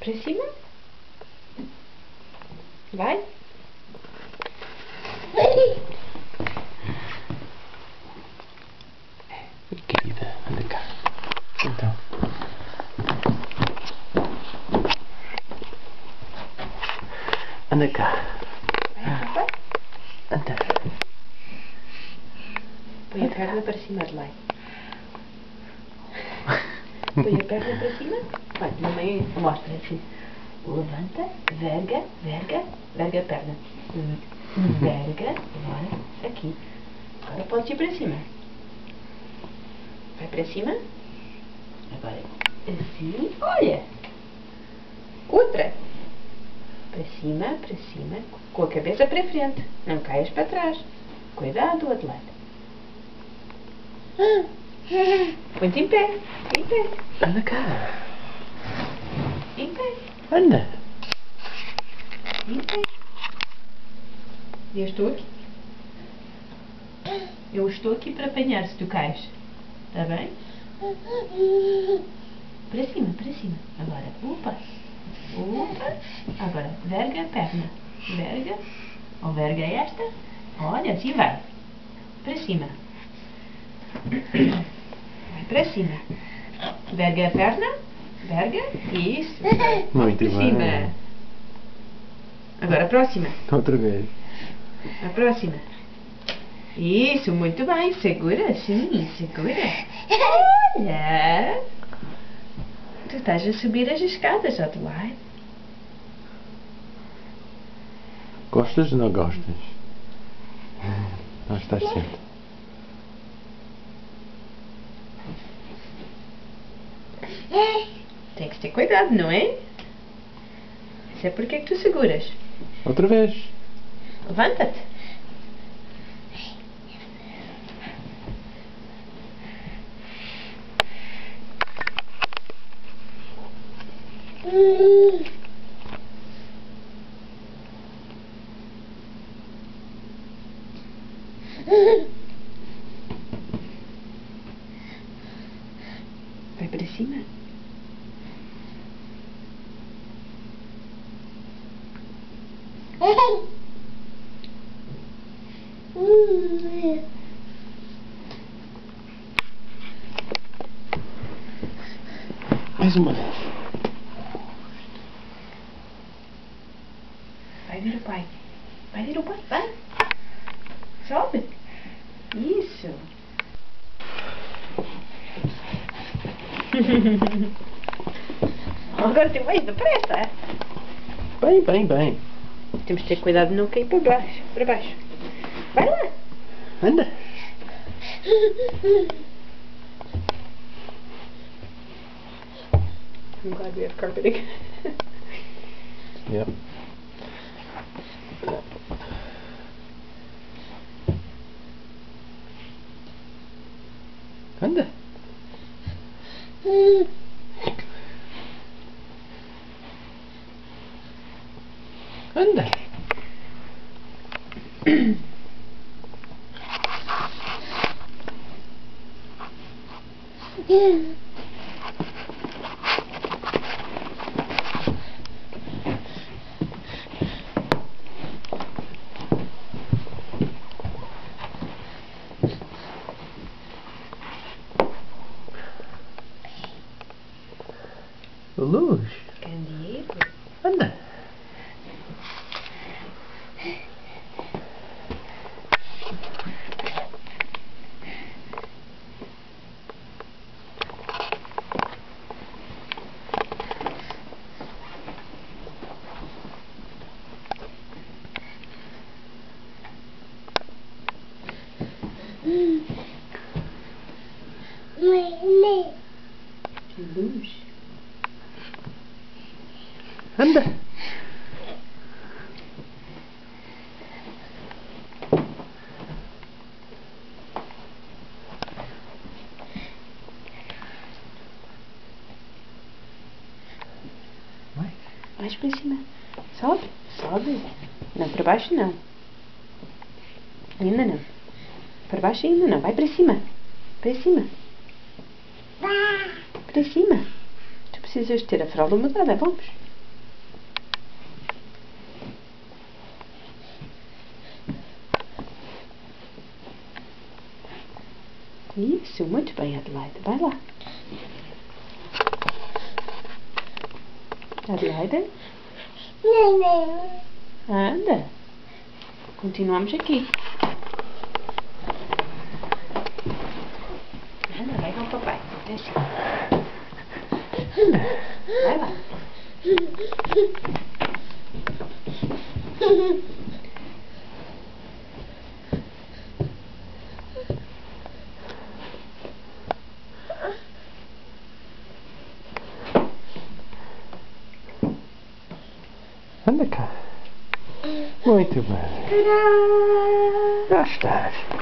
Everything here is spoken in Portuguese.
Para cima. Vai. Querida, anda cá. Então. Anda cá. Vai, papai. Anda. Põe a perna para cima, Adelaide. Põe a perna para cima. Vai, mamãe mostra assim. Levanta, verga, verga, verga a perna. Verga, agora, aqui. Agora pode ir para cima. Vai para cima. Agora, assim, olha. Outra. Para cima, com a cabeça para frente. Não caias para trás. Cuidado, Adelaide. Põe-te em pé. Em pé. Anda cá. Em pé. Anda. Em pé. Eu estou aqui. Eu estou aqui para apanhar se tu cais. Está bem? Para cima, para cima. Agora, opa. Opa. Agora, verga a perna. Verga. Ou verga esta. Olha, assim vai. Para cima. Vai para cima. Verga a perna. Verga. Isso. Muito para bem. cima. Agora a próxima. Outra vez. A próxima. Isso, muito bem. Segura, sim, segura. Olha. Tu estás a subir as escadas, Adelaide. Gostas ou não gostas? Não estás certo. Tem que ter cuidado, não é? Isso é porque é que tu seguras. Outra vez. Levanta-te. Vai para cima. Mais uma vez. Vai ver o pai. Vai ver o pai. Vai. Sobe. Isso. Agora tem mais depressa. Bem, bem, bem. Temos de ter cuidado de não cair para baixo. Para baixo. Vai lá. Anda. I'm glad we have carpeting. Yep. Anda. Anda. Luz. Candeeiro. Anda. Luz. Anda. Vai. Mais para cima. Sobe. Sobe. Não, para baixo não. Ainda não. Para baixo ainda não. Vai para cima. Para cima. Para cima. Tu precisas ter a fralda mudada. Vamos. Isso, muito bem, Adelaide. Vai lá. Adelaide? Anda. Continuamos aqui. Anda, vai com o papai. Deixa. Anda. Vai lá. Anda cá. Muito bem. Tadá! Já estás.